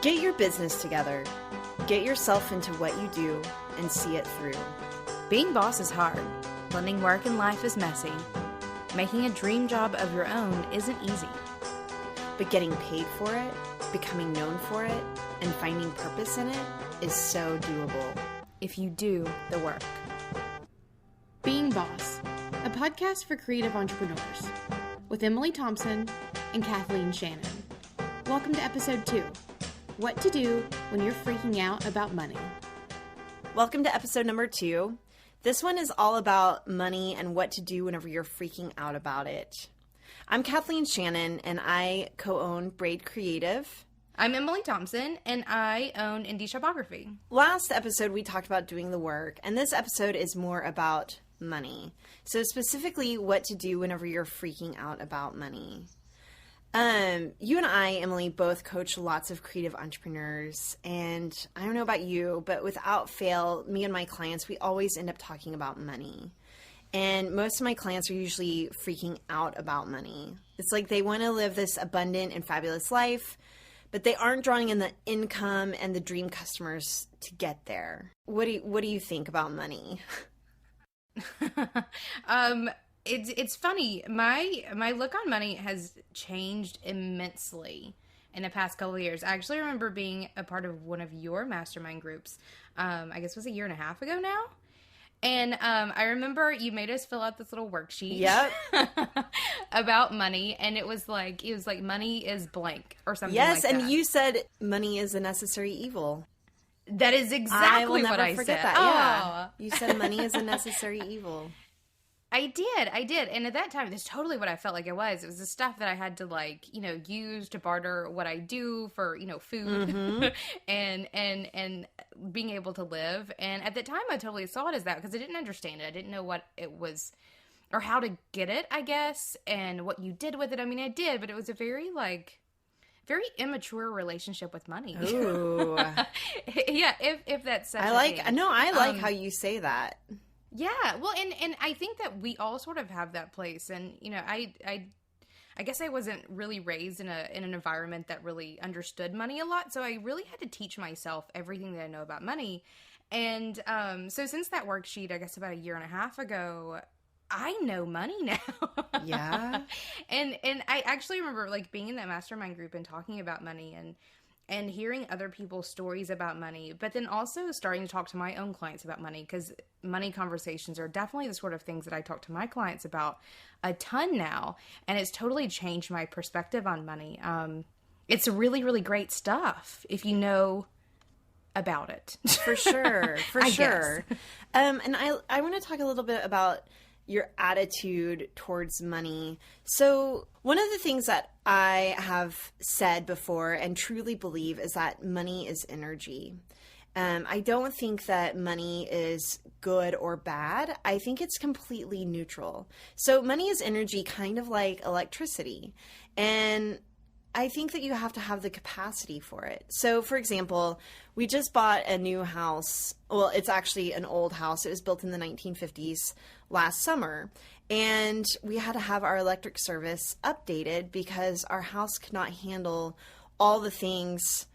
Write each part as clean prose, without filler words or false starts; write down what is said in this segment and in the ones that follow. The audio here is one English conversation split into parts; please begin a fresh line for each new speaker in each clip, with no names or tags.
Get your business together. Get yourself into what you do and see it through.
Being boss is hard. Blending work and life is messy. Making a dream job of your own isn't easy.
But getting paid for it, becoming known for it, and finding purpose in it is so doable.
If you do the work.
Being Boss, a podcast for creative entrepreneurs with Emily Thompson and Kathleen Shannon. Welcome to episode 2, What to Do When You're Freaking Out About Money.
Welcome to episode number 2. This one is all about money and what to do whenever you're freaking out about it. I'm Kathleen Shannon, and I co-own Braid Creative.
I'm Emily Thompson, and I own Indie Shopography.
Last episode, we talked about doing the work, and this episode is more about money. So specifically, what to do whenever you're freaking out about money. You and I, Emily, both coach lots of creative entrepreneurs, and I don't know about you, but without fail, me and my clients, we always end up talking about money. And most of my clients are usually freaking out about money. It's like they want to live this abundant and fabulous life, but they aren't drawing in the income and the dream customers to get there. What do you think about money?
It's funny. My look on money has changed immensely in the past couple of years. I actually remember being a part of one of your mastermind groups. I guess it was a year and a half ago now. And I remember you made us fill out this little worksheet.
Yep.
about money, and it was like money is blank or something.
Yes,
like that.
and you said money is a necessary evil.
That is exactly what I
forget
said.
That.
Oh.
Yeah. You said money is a necessary evil.
I did. And at that time, that's totally what I felt like it was. It was the stuff that I had to use to barter what I do for, food
Mm-hmm.
and being able to live. And at the time, I totally saw it as that because I didn't understand it. I didn't know what it was or how to get it, I guess, and what you did with it. I mean, I did, but it was a very immature relationship with money.
Ooh.
Yeah, if that's such
I like how you say that.
Yeah, well, and I think that we all sort of have that place, and I guess I wasn't really raised in an environment that really understood money a lot, so I really had to teach myself everything that I know about money, and so since that worksheet, I guess about a year and a half ago, I know money now.
Yeah,
and I actually remember being in that mastermind group and talking about money and hearing other people's stories about money, but then also starting to talk to my own clients about money, because money conversations are definitely the sort of things that I talk to my clients about a ton now, and it's totally changed my perspective on money. It's really, really great stuff if you know about it.
For sure, for sure. And I want to talk a little bit about your attitude towards money. So one of the things that I have said before and truly believe is that money is energy. I don't think that money is good or bad. I think it's completely neutral. So money is energy, kind of like electricity. And I think that you have to have the capacity for it. So, for example, we just bought a new house. Well, it's actually an old house. It was built in the 1950s last summer. And we had to have our electric service updated because our house could not handle all the things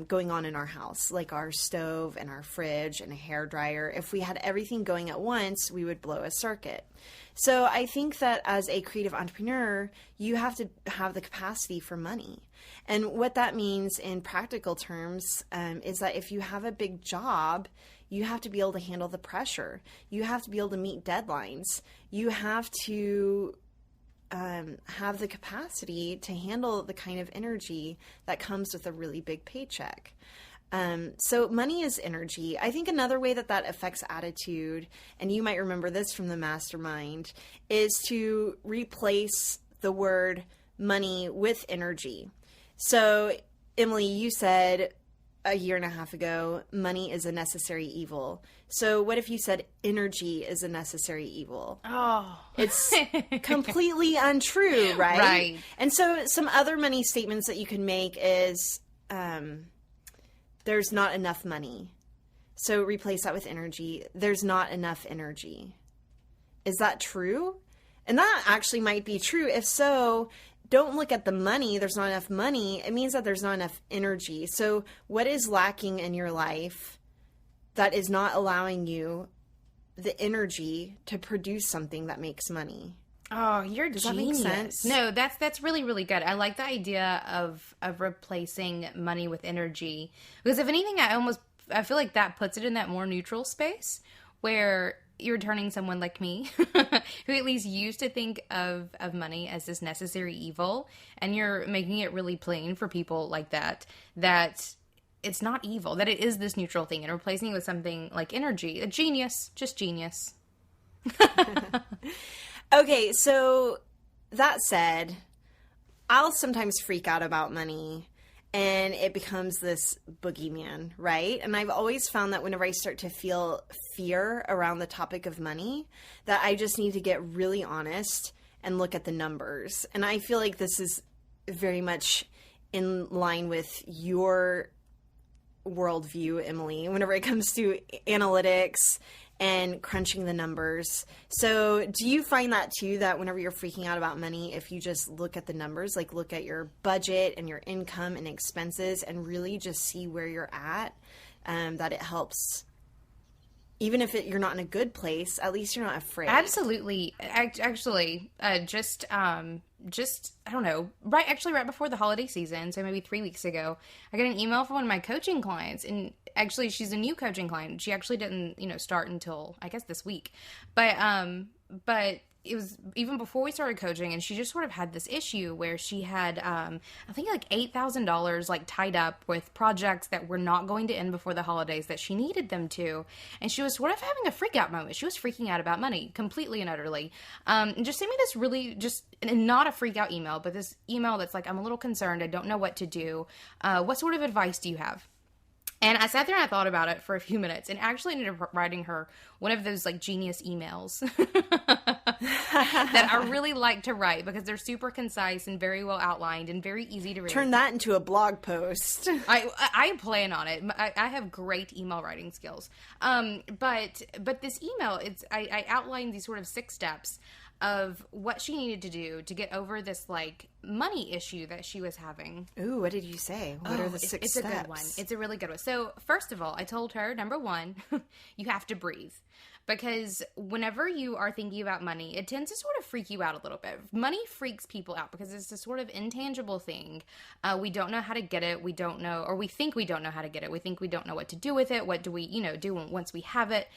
going on in our house, like our stove and our fridge and a hairdryer. If we had everything going at once, we would blow a circuit. So I think that as a creative entrepreneur, you have to have the capacity for money. And what that means in practical terms is that if you have a big job, you have to be able to handle the pressure. You have to be able to meet deadlines. You have to have the capacity to handle the kind of energy that comes with a really big paycheck. So money is energy. I think another way that affects attitude, and you might remember this from the mastermind, is to replace the word money with energy. So Emily, you said a year and a half ago, money is a necessary evil. So what if you said energy is a necessary evil?
Oh.
It's completely untrue, right?
Right.
And so some other money statements that you can make is there's not enough money. So replace that with energy. There's not enough energy. Is that true? And that actually might be true. If so, don't look at the money, there's not enough money, it means that there's not enough energy. So what is lacking in your life that is not allowing you the energy to produce something that makes money?
Oh, you're
Does
genius.
that make sense?
No, that's really, really good. I like the idea of replacing money with energy, because if anything, I feel like that puts it in that more neutral space where you're turning someone like me, who at least used to think of money as this necessary evil, and you're making it really plain for people like that it's not evil, that it is this neutral thing, and replacing it with something like energy. A genius, just genius.
Okay, so that said, I'll sometimes freak out about money, and it becomes this boogeyman, right? And I've always found that whenever I start to feel fear around the topic of money, that I just need to get really honest and look at the numbers. And I feel like this is very much in line with your worldview, Emily, whenever it comes to analytics and crunching the numbers. So do you find that too, that whenever you're freaking out about money, if you just look at the numbers, like look at your budget and your income and expenses and really just see where you're at, that it helps? Even if you're not in a good place, at least you're not afraid.
Absolutely. Actually, just I don't know, right before the holiday season, so maybe 3 weeks ago, I got an email from one of my coaching clients, and actually she's a new coaching client. She actually didn't, start until I guess this week, but it was even before we started coaching, and she just sort of had this issue where she had, I think like $8,000 like tied up with projects that were not going to end before the holidays that she needed them to. And she was sort of having a freak out moment. She was freaking out about money completely and utterly. And just sent me this really not a freak out email, but this email that's like, I'm a little concerned. I don't know what to do. What sort of advice do you have? And I sat there and I thought about it for a few minutes, and actually ended up writing her one of those like genius emails that I really like to write, because they're super concise and very well outlined and very easy to read.
Turn that into a blog post.
I plan on it. I have great email writing skills. But this email, I outlined these sort of 6 steps of what she needed to do to get over this like money issue that she was having.
Ooh, what did you say? What are the 6 steps?
It's a good one. It's a really good one. So first of all, I told her, number 1, you have to breathe. Because whenever you are thinking about money, it tends to sort of freak you out a little bit. Money freaks people out because it's a sort of intangible thing. We don't know how to get it. We don't know, or we think we don't know how to get it. We think we don't know what to do with it. What do we, do once we have it?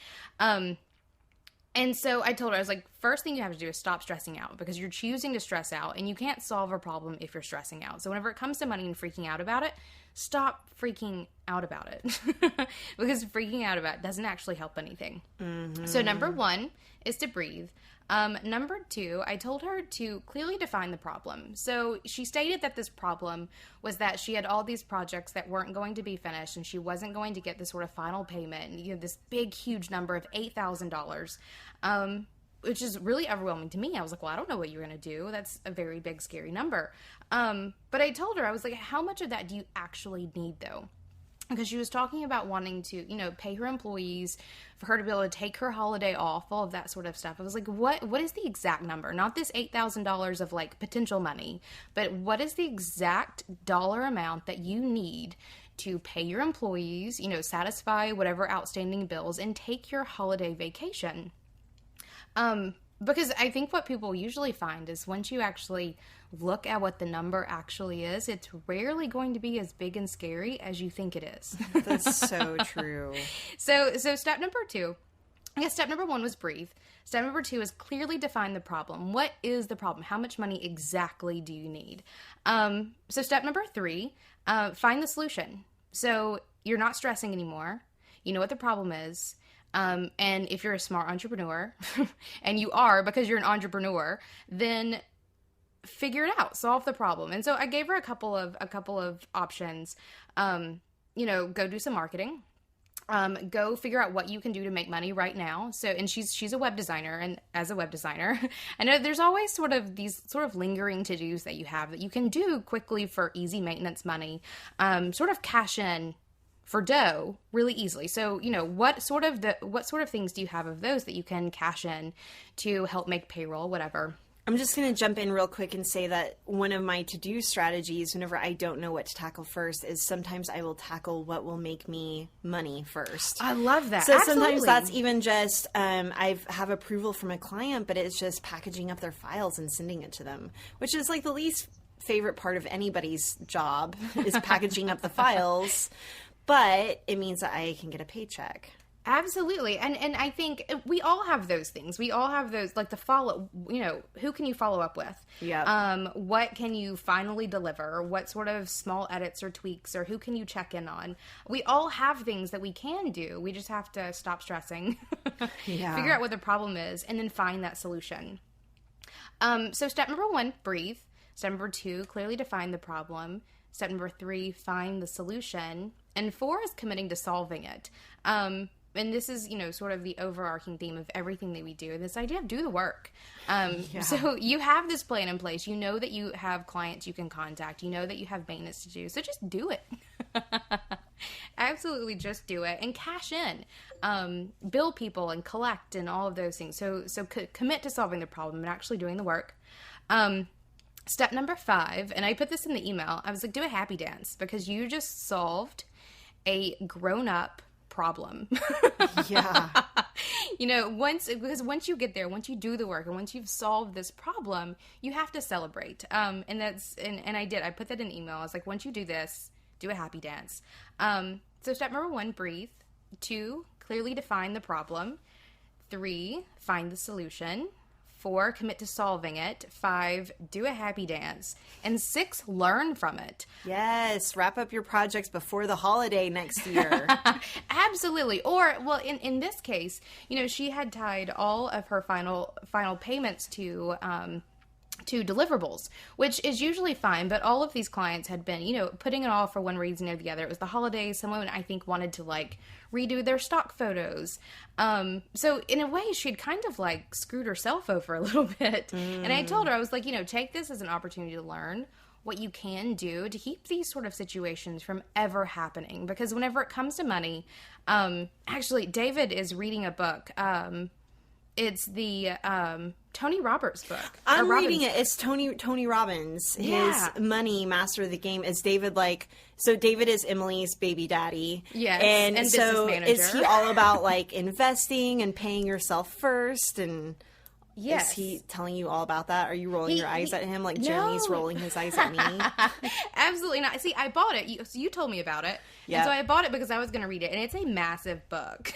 And so I told her, I was like, first thing you have to do is stop stressing out, because you're choosing to stress out, and you can't solve a problem if you're stressing out. So whenever it comes to money and freaking out about it, stop freaking out about it, because freaking out about it doesn't actually help anything. Mm-hmm. So number 1 is to breathe. Number 2, I told her to clearly define the problem. So she stated that this problem was that she had all these projects that weren't going to be finished, and she wasn't going to get the sort of final payment, and this big, huge number of $8,000, which is really overwhelming to me. I was like, well, I don't know what you're going to do. That's a very big, scary number. But I told her, I was like, how much of that do you actually need, though? Because she was talking about wanting to, pay her employees, for her to be able to take her holiday off, all of that sort of stuff. I was like, what is the exact number? Not this $8,000 of like potential money, but what is the exact dollar amount that you need to pay your employees, satisfy whatever outstanding bills, and take your holiday vacation? Because I think what people usually find is once you actually look at what the number actually is, it's rarely going to be as big and scary as you think it is.
That's so true.
So step number 2, I guess step number 1 was breathe. Step number 2 is clearly define the problem. What is the problem? How much money exactly do you need? So step number 3, find the solution. So you're not stressing anymore. You know what the problem is. And if you're a smart entrepreneur, and you are because you're an entrepreneur, then figure it out, solve the problem. And so I gave her a couple of options. Go do some marketing. Go figure out what you can do to make money right now. So, and she's a web designer, and as a web designer, I know there's always sort of these sort of lingering to-dos that you have that you can do quickly for easy maintenance money, sort of cash in for dough really easily. So, what sort of things do you have of those that you can cash in to help make payroll, whatever?
I'm just going to jump in real quick and say that one of my to-do strategies whenever I don't know what to tackle first is sometimes I will tackle what will make me money first.
I love that.
So
Absolutely.
sometimes that's even just, I have approval from a client, but it's just packaging up their files and sending it to them, which is like the least favorite part of anybody's job is packaging up the files, but it means that I can get a paycheck.
Absolutely. And I think we all have those things. We all have those, like the follow, who can you follow up with?
Yeah.
What can you finally deliver? What sort of small edits or tweaks, or who can you check in on? We all have things that we can do. We just have to stop stressing, figure out what the problem is, and then find that solution. So step number 1, breathe. Step number 2, clearly define the problem. Step number 3, find the solution. And 4 is committing to solving it. And this is, sort of the overarching theme of everything that we do. This idea of do the work. So you have this plan in place. You know that you have clients you can contact. You know that you have maintenance to do. So just do it. Absolutely just do it. And cash in. Bill people and collect and all of those things. So commit to solving the problem and actually doing the work. Step number 5, and I put this in the email. I was like, do a happy dance because you just solved a grown-up problem.
Yeah.
Once you get there, once you do the work, and once you've solved this problem, you have to celebrate. And I did. I put that in email. I was like, once you do this, do a happy dance. So step number 1, breathe. 2, clearly define the problem. 3, find the solution. 4, commit to solving it. 5, do a happy dance. And 6, learn from it.
Yes, wrap up your projects before the holiday next year.
Absolutely. Or, well, in this case, she had tied all of her final payments to deliverables, which is usually fine, but all of these clients had been, putting it off for one reason or the other. It was the holidays. Someone, I think, wanted to, redo their stock photos. So in a way, she'd kind of, screwed herself over a little bit. And I told her, I was like, take this as an opportunity to learn what you can do to keep these sort of situations from ever happening. Because whenever it comes to money, actually, David is reading a book. It's the Tony Robbins book.
I'm reading it. It's Tony Robbins. His Money Master of the Game. Is David so David is Emily's baby daddy.
Yes.
And so
business manager.
Is he all about investing and paying yourself first? And
yes.
Is he telling you all about that? Are you rolling your eyes at him like Jeremy's rolling his eyes at me?
Absolutely not. See, I bought it. You told me about it.
Yeah.
And so I bought it because I was going to read it. And it's a massive book.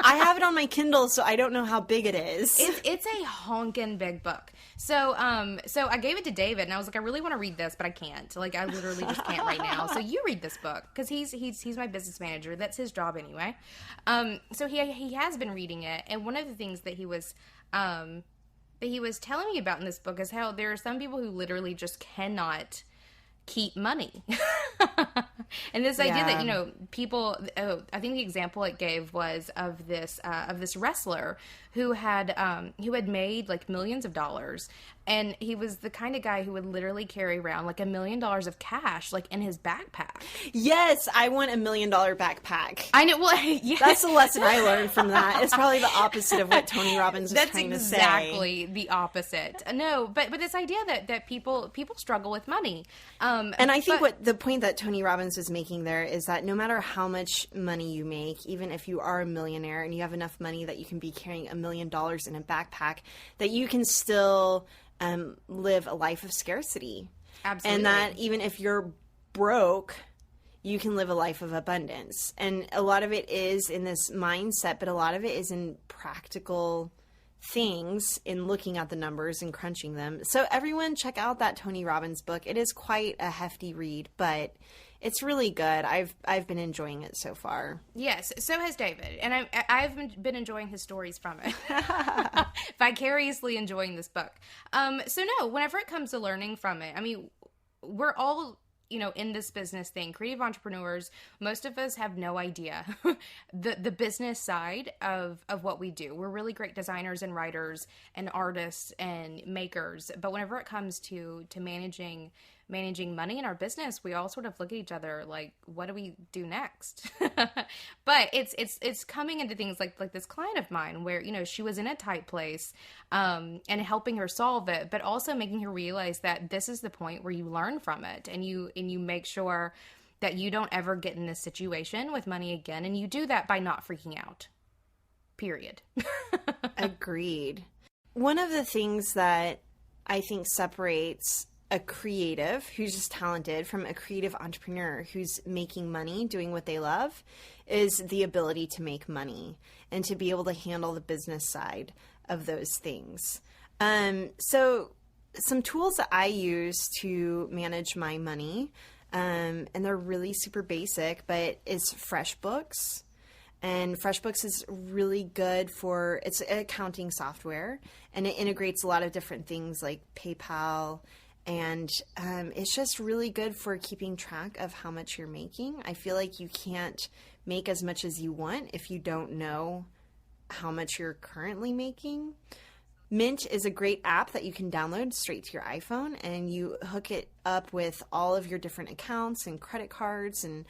I have it on my Kindle, so I don't know how big it is.
It's a honkin' big book. So I gave it to David, and I was like, I really want to read this, but I can't. I literally just can't right now. So you read this book because he's my business manager. That's his job anyway. So he has been reading it, and one of the things that he was telling me about in this book is how there are some people who literally just cannot keep money. And this idea that, people, I think the example it gave was of this wrestler who had made millions of dollars. And he was the kind of guy who would literally carry around $1 million of cash, in his backpack.
Yes, I want $1 million backpack.
I know. Well, yeah.
That's the lesson I learned from that. It's probably the opposite of what Tony Robbins was trying to say.
That's exactly the opposite. No, but this idea that people struggle with money.
And I think what the point that Tony Robbins was making there is that no matter how much money you make, even if you are a millionaire and you have enough money that you can be carrying $1 million in a backpack, that you can still live a life of scarcity.
Absolutely.
And that even if you're broke, you can live a life of abundance. And a lot of it is in this mindset, but a lot of it is in practical things, in looking at the numbers and crunching them. So everyone check out that Tony Robbins book. It is quite a hefty read, but it's really good. I've been enjoying it so far.
Yes, so has David, and I've been enjoying his stories from it. Vicariously enjoying this book. So no, whenever it comes to learning from it, we're all in this business thing, creative entrepreneurs. Most of us have no idea the business side of what we do. We're really great designers and writers and artists and makers, but whenever it comes to managing managing money in our business, we all sort of look at each other like, what do we do next? But it's coming into things like this client of mine where, you know, she was in a tight place, and helping her solve it, but also making her realize that this is the point where you learn from it, and you make sure that you don't ever get in this situation with money again. And you do that by not freaking out. Period.
Agreed. One of the things that I think separates a creative who's just talented from a creative entrepreneur who's making money doing what they love is the ability to make money and to be able to handle the business side of those things. So some tools that I use to manage my money, and they're really super basic, but is FreshBooks. And FreshBooks is really good for, it's an accounting software, and it integrates a lot of different things like PayPal, and it's just really good for keeping track of how much you're making. I feel like you can't make as much as you want if you don't know how much you're currently making. Mint is a great app that you can download straight to your iPhone, and you hook it up with all of your different accounts and credit cards, and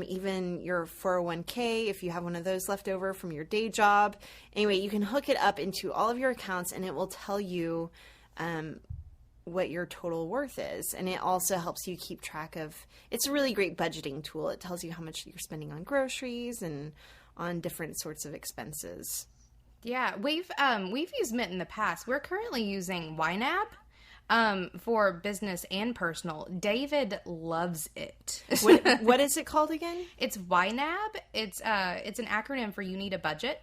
even your 401k, if you have one of those left over from your day job. Anyway, you can hook it up into all of your accounts, and it will tell you what your total worth is. And it also helps you keep track of, it's a really great budgeting tool. It tells you how much you're spending on groceries and on different sorts of expenses.
Yeah, we've used Mint in the past. We're currently using YNAB. For business and personal. David loves it.
What is it called again?
It's YNAB. It's an acronym for You Need a Budget.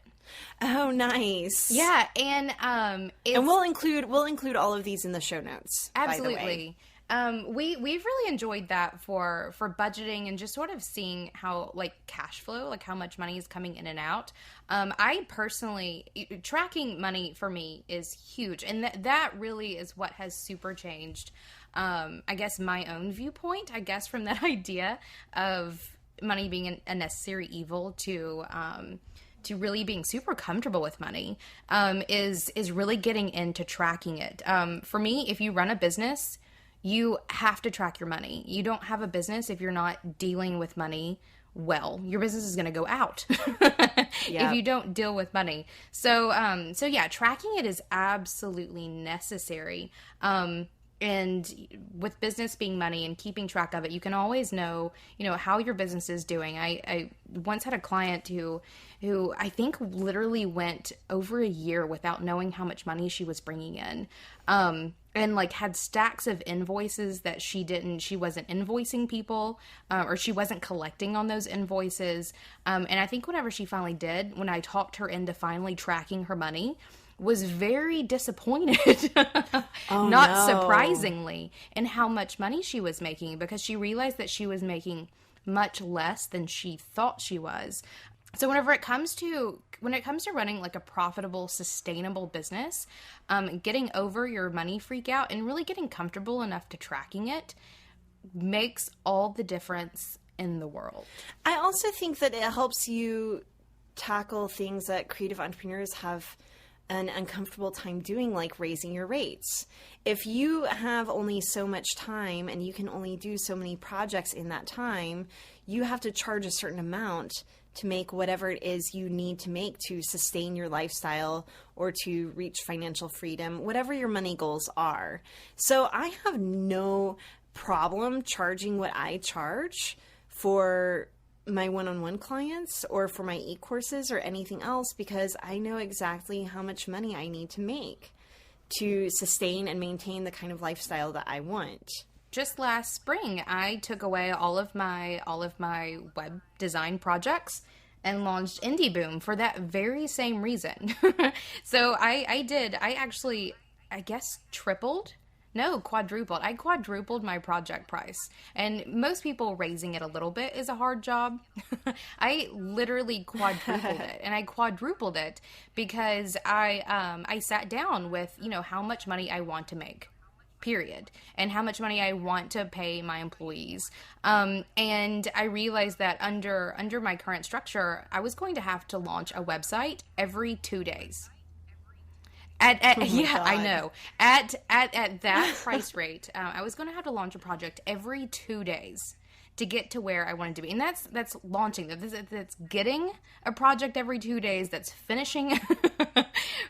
Oh, nice.
Yeah, and
we'll include all of these in the show notes.
Absolutely.
By the way.
We've really enjoyed that for budgeting and just sort of seeing how, like, cash flow, like how much money is coming in and out. I personally, tracking money for me is huge. And that really is what has super changed, I guess, my own viewpoint, I guess, from that idea of money being a necessary evil to really being super comfortable with money, is really getting into tracking it. For me, if you run a business, you have to track your money. You don't have a business if you're not dealing with money well. Your business is going to go out if you don't deal with money. So yeah, tracking it is absolutely necessary. And with business being money and keeping track of it, you can always know, how your business is doing. I once had a client who I think literally went over a year without knowing how much money she was bringing in. And like had stacks of invoices that she wasn't invoicing people, or she wasn't collecting on those invoices. And I think whenever she finally did, when I talked her into finally tracking her money, was very disappointed, not surprisingly, in how much money she was making, because she realized that she was making much less than she thought she was. So when it comes to running like a profitable, sustainable business, getting over your money freak out and really getting comfortable enough to tracking it makes all the difference in the world.
I also think that it helps you tackle things that creative entrepreneurs have an uncomfortable time doing, like raising your rates. If you have only so much time and you can only do so many projects in that time, you have to charge a certain amount to make whatever it is you need to make to sustain your lifestyle or to reach financial freedom, whatever your money goals are. So I have no problem charging what I charge for my one-on-one clients or for my e-courses or anything else, because I know exactly how much money I need to make to sustain and maintain the kind of lifestyle that I want.
Just last spring, I took away all of my web design projects and launched Indie Boom for that very same reason. So I guess quadrupled. I quadrupled my project price. And most people raising it a little bit is a hard job. I literally quadrupled it. And I quadrupled it because I sat down with, how much money I want to make. Period. And how much money I want to pay my employees. And I realized that under my current structure, I was going to have to launch a website every 2 days. Yeah, I know. At that price rate, I was going to have to launch a project every 2 days to get to where I wanted to be. And that's launching. That's getting a project every 2 days. That's finishing.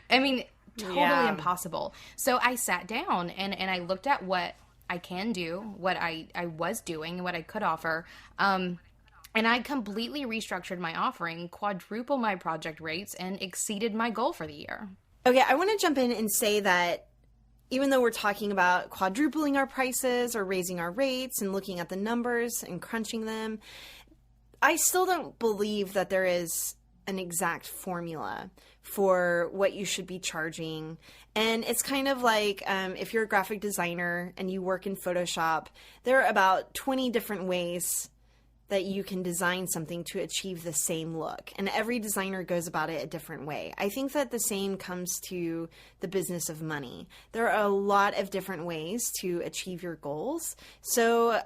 I mean, totally impossible. So I sat down and I looked at what I can do, what I was doing, and what I could offer. And I completely restructured my offering, quadrupled my project rates, and exceeded my goal for the year.
Okay, I want to jump in and say that even though we're talking about quadrupling our prices or raising our rates and looking at the numbers and crunching them, I still don't believe that there is an exact formula for what you should be charging. And it's kind of like if you're a graphic designer and you work in Photoshop, there are about 20 different ways that you can design something to achieve the same look. And every designer goes about it a different way. I think that the same comes to the business of money. There are a lot of different ways to achieve your goals. So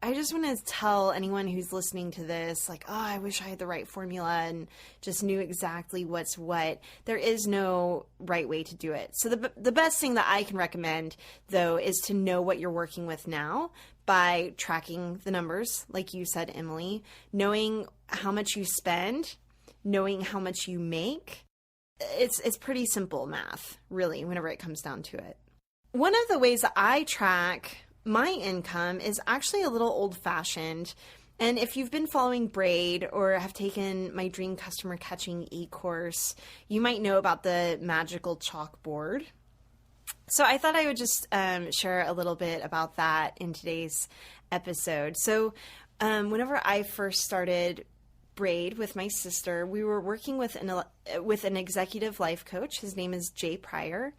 I just want to tell anyone who's listening to this, like, oh, I wish I had the right formula and just knew exactly what's what. There is no right way to do it. So the best thing that I can recommend, though, is to know what you're working with now by tracking the numbers, like you said, Emily, knowing how much you spend, knowing how much you make. It's pretty simple math, really, whenever it comes down to it. One of the ways that I track my income is actually a little old-fashioned. And if you've been following Braid or have taken my Dream Customer Catching e-course, you might know about the Magical Chalkboard. So I thought I would just share a little bit about that in today's episode. So whenever I first started Braid with my sister, we were working with an executive life coach. His name is Jay Pryor.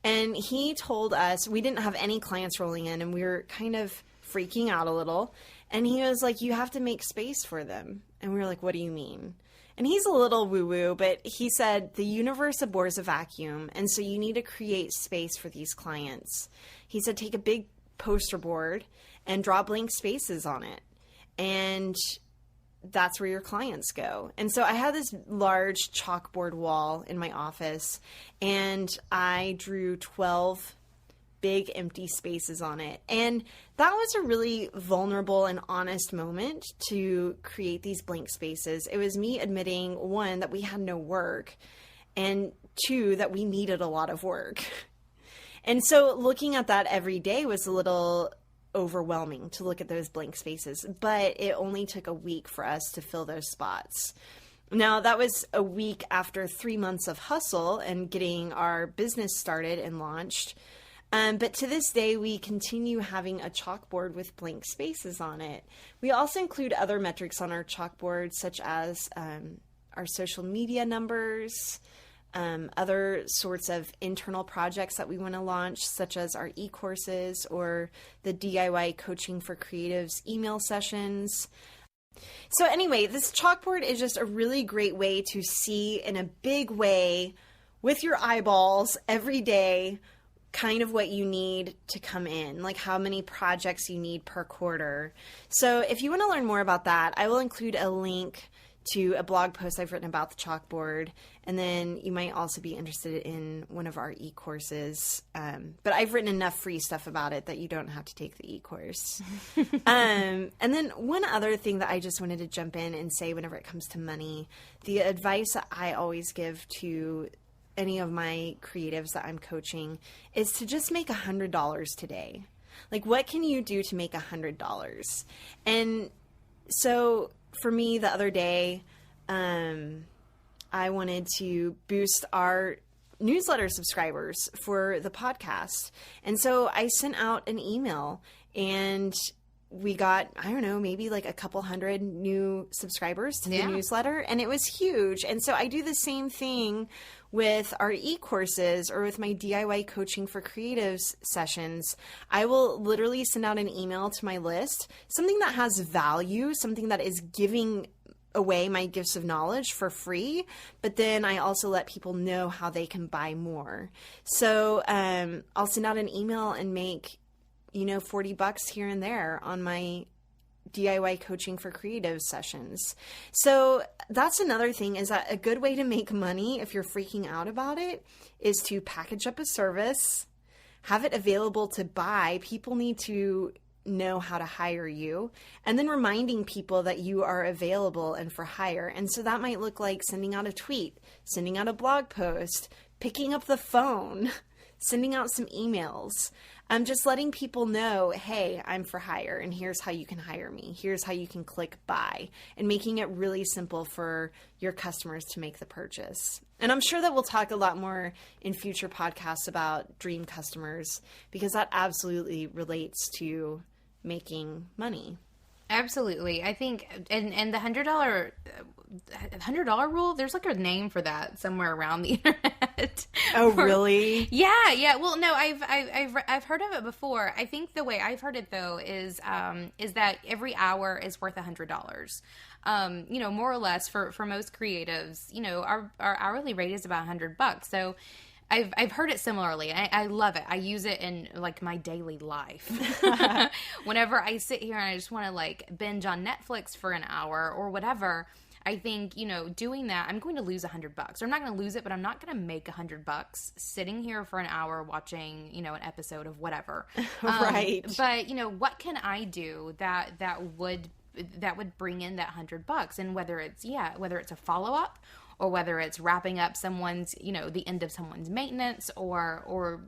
And he told us, we didn't have any clients rolling in and we were kind of freaking out a little. And he was like, you have to make space for them. And we were like, what do you mean? And he's a little woo-woo, but he said, the universe abhors a vacuum, and so you need to create space for these clients. He said, take a big poster board and draw blank spaces on it. And that's where your clients go. And so I had this large chalkboard wall in my office, and I drew 12 big empty spaces on it. And that was a really vulnerable and honest moment to create these blank spaces. It was me admitting, one, that we had no work, and two, that we needed a lot of work. And so looking at that every day was a little overwhelming to look at those blank spaces, but it only took a week for us to fill those spots. Now, that was a week after 3 months of hustle and getting our business started and launched. But to this day, we continue having a chalkboard with blank spaces on it. We also include other metrics on our chalkboard, such as our social media numbers, other sorts of internal projects that we want to launch, such as our e-courses or the DIY Coaching for Creatives email sessions. So anyway, this chalkboard is just a really great way to see in a big way with your eyeballs every day kind of what you need to come in, like how many projects you need per quarter. So if you want to learn more about that, I will include a link to a blog post I've written about the chalkboard, and then you might also be interested in one of our e-courses. But I've written enough free stuff about it that you don't have to take the e-course. And then one other thing that I just wanted to jump in and say whenever it comes to money, the advice that I always give to any of my creatives that I'm coaching is to just make $100 today. Like, what can you do to make $100? And so for me the other day, I wanted to boost our newsletter subscribers for the podcast. And so I sent out an email and we got, I don't know, maybe like a couple hundred new subscribers to the newsletter, and it was huge. And so I do the same thing with our e-courses or with my DIY Coaching for Creatives sessions. I will literally send out an email to my list, something that has value, something that is giving away my gifts of knowledge for free, but then I also let people know how they can buy more. So I'll send out an email and make $40 here and there on my DIY coaching for creative sessions. So that's another thing, is that a good way to make money if you're freaking out about it is to package up a service, have it available to buy. People need to know how to hire you, and then reminding people that you are available and for hire. And so that might look like sending out a tweet, sending out a blog post, picking up the phone, sending out some emails. Just letting people know, hey, I'm for hire, and here's how you can hire me. Here's how you can click buy, and making it really simple for your customers to make the purchase. And I'm sure that we'll talk a lot more in future podcasts about dream customers, because that absolutely relates to making money.
Absolutely. I think, and the $100 rule, there's like a name for that somewhere around the internet.
Oh, really?
Yeah. Well, no, I've heard of it before. I think the way I've heard it though is that every hour is worth $100. More or less for most creatives, our hourly rate is about $100. So I've heard it similarly. I love it. I use it in like my daily life. Whenever I sit here and I just want to like binge on Netflix for an hour or whatever, I think, doing that, I'm going to lose $100. Or I'm not going to lose it, but I'm not going to make $100 sitting here for an hour watching, an episode of whatever.
Right.
But, what can I do that would bring in that $100? And whether it's a follow-up, or whether it's wrapping up someone's, the end of someone's maintenance, or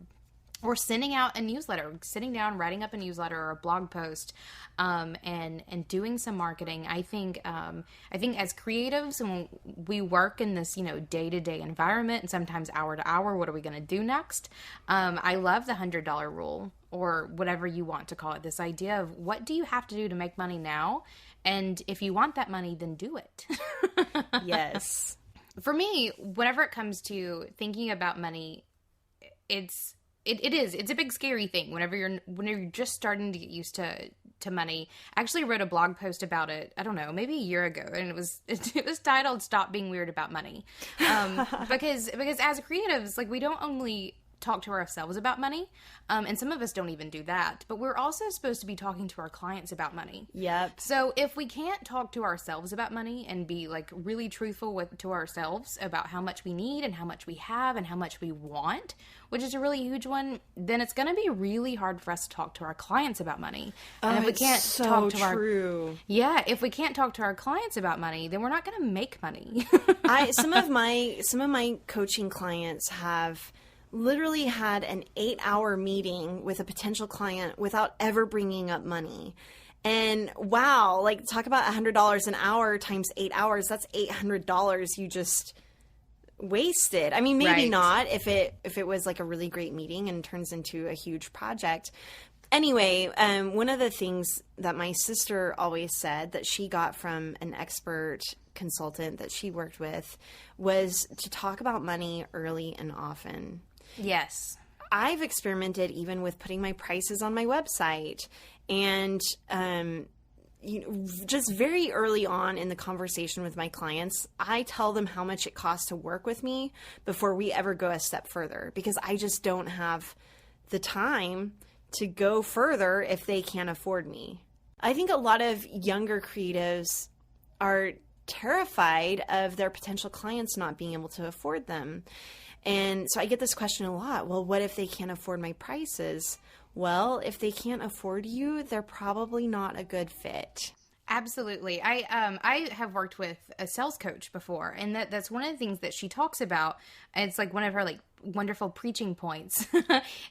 sending out a newsletter, sitting down, writing up a newsletter or a blog post, and doing some marketing. I think as creatives, when we work in this, day-to-day environment, and sometimes hour to hour, what are we going to do next? I love the $100 rule, or whatever you want to call it. This idea of what do you have to do to make money now? And if you want that money, then do it.
Yes.
For me, whenever it comes to thinking about money, it's a big scary thing whenever you're just starting to get used to money. I actually wrote a blog post about it, I don't know, maybe a year ago, and it was titled "Stop Being Weird About Money." Because as creatives, like, we don't only talk to ourselves about money, and some of us don't even do that, but we're also supposed to be talking to our clients about money.
Yep.
So if we can't talk to ourselves about money and be like really truthful to ourselves about how much we need and how much we have and how much we want, which is a really huge one, then it's going to be really hard for us to talk to our clients about money. And if we can't talk to if we can't talk to our clients about money, then we're not going to make money.
Some of my coaching clients have literally had an 8-hour meeting with a potential client without ever bringing up money. And wow, like, talk about $100 an hour times 8 hours. That's $800 you just wasted. I mean, maybe not if it was like a really great meeting and turns into a huge project. Anyway, one of the things that my sister always said that she got from an expert consultant that she worked with was to talk about money early and often.
Yes.
I've experimented even with putting my prices on my website, and just very early on in the conversation with my clients, I tell them how much it costs to work with me before we ever go a step further, because I just don't have the time to go further if they can't afford me. I think a lot of younger creatives are terrified of their potential clients not being able to afford them. And so I get this question a lot. Well, what if they can't afford my prices? Well, if they can't afford you, they're probably not a good fit.
Absolutely. I have worked with a sales coach before, and that's one of the things that she talks about. And it's like one of her like wonderful preaching points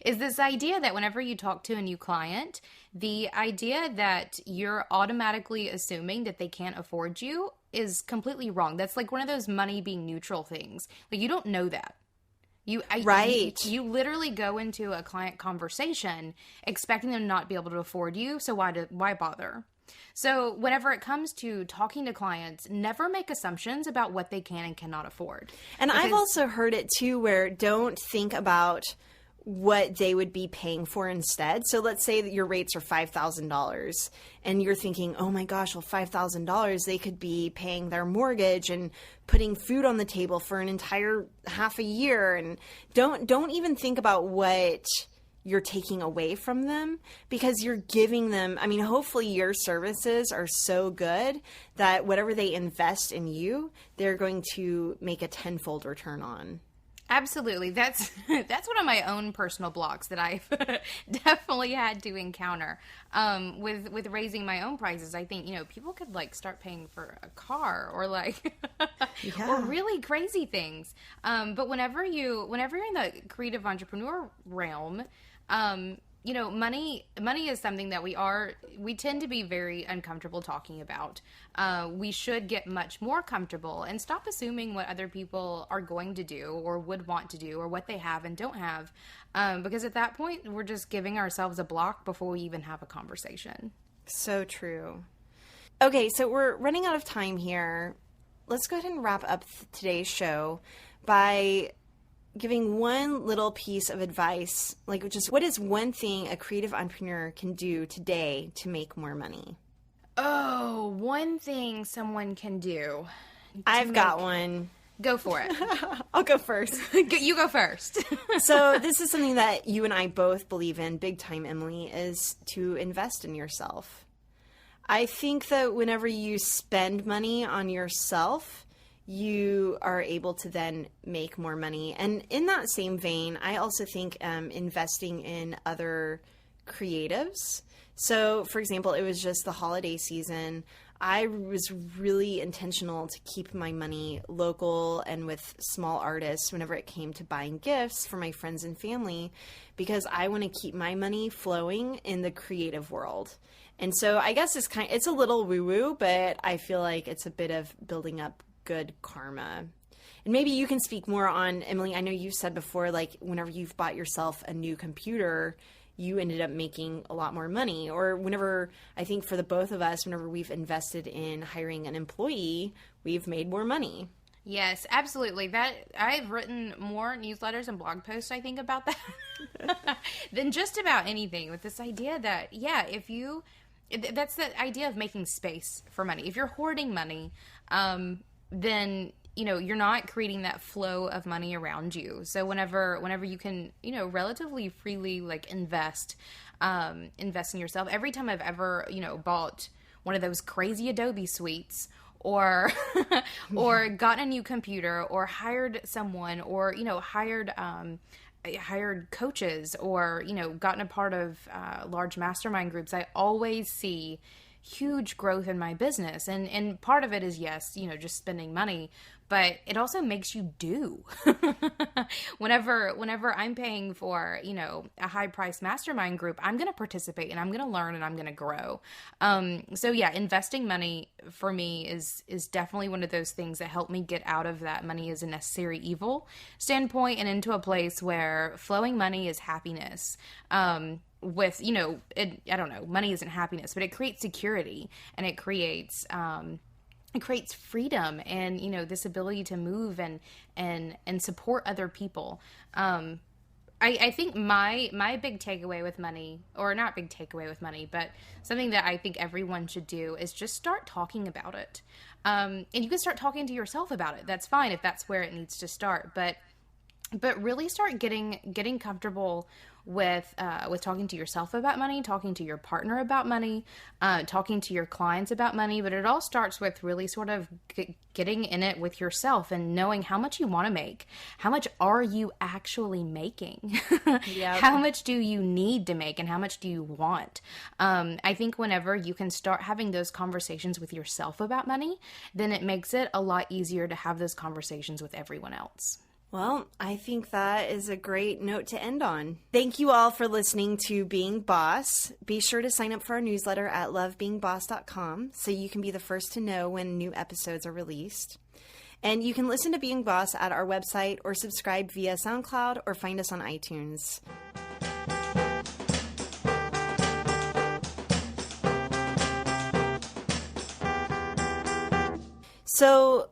is this idea that whenever you talk to a new client, the idea that you're automatically assuming that they can't afford you is completely wrong. That's like one of those money being neutral things. Like, you don't know that. You literally go into a client conversation expecting them not to be able to afford you. So why bother? So whenever it comes to talking to clients, never make assumptions about what they can and cannot afford.
And I've also heard it too, where don't think about what they would be paying for instead. So let's say that your rates are $5,000 and you're thinking, oh my gosh, well, $5,000, they could be paying their mortgage and putting food on the table for an entire half a year. And don't even think about what you're taking away from them, because you're giving them, I mean, hopefully your services are so good that whatever they invest in you, they're going to make a tenfold return on.
Absolutely. That's one of my own personal blocks that I've definitely had to encounter with raising my own prices. I think, people could like start paying for a car or like or really crazy things. But whenever you're in the creative entrepreneur realm, money is something that we tend to be very uncomfortable talking about. We should get much more comfortable and stop assuming what other people are going to do or would want to do or what they have and don't have. Because at that point, we're just giving ourselves a block before we even have a conversation.
So true. Okay, so we're running out of time here. Let's go ahead and wrap up today's show by giving one little piece of advice, like just what is one thing a creative entrepreneur can do today to make more money?
Oh, one thing someone can do.
I've got one.
Go for it.
I'll go first.
You go first.
So this is something that you and I both believe in big time, Emily, is to invest in yourself. I think that whenever you spend money on yourself, you are able to then make more money. And in that same vein, I also think investing in other creatives. So, for example, it was just the holiday season. I was really intentional to keep my money local and with small artists whenever it came to buying gifts for my friends and family, because I want to keep my money flowing in the creative world. And so I guess it's a little woo-woo, but I feel like it's a bit of building up good karma. And maybe you can speak more on, Emily, I know you said before, like whenever you've bought yourself a new computer, you ended up making a lot more money. Or whenever, I think for the both of us, whenever we've invested in hiring an employee, we've made more money.
Yes, absolutely. That I've written more newsletters and blog posts, I think, about that than just about anything, with this idea that, that's the idea of making space for money. If you're hoarding money, then you're not creating that flow of money around you. So whenever you can, relatively freely like invest in yourself. Every time I've ever, bought one of those crazy Adobe suites or gotten a new computer or hired someone or, hired coaches or, gotten a part of large mastermind groups, I always see huge growth in my business. And part of it is, yes, just spending money, but it also makes you do. Whenever I'm paying for, a high price mastermind group, I'm going to participate and I'm going to learn and I'm going to grow. So yeah, investing money for me is definitely one of those things that help me get out of that money is a necessary evil standpoint and into a place where flowing money is happiness. With, I don't know, money isn't happiness, but it creates security and it creates freedom and, this ability to move and support other people. I think my big takeaway with money, or not big takeaway with money, but something that I think everyone should do is just start talking about it. And you can start talking to yourself about it. That's fine if that's where it needs to start, but really start getting comfortable with talking to yourself about money, talking to your partner about money, talking to your clients about money. But it all starts with really sort of getting in it with yourself and knowing how much you want to make. How much are you actually making? Yep. How much do you need to make and how much do you want? I think whenever you can start having those conversations with yourself about money, then it makes it a lot easier to have those conversations with everyone else.
Well, I think that is a great note to end on. Thank you all for listening to Being Boss. Be sure to sign up for our newsletter at lovebeingboss.com so you can be the first to know when new episodes are released. And you can listen to Being Boss at our website or subscribe via SoundCloud or find us on iTunes. So,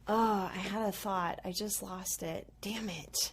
I had a thought. I just lost it. Damn it.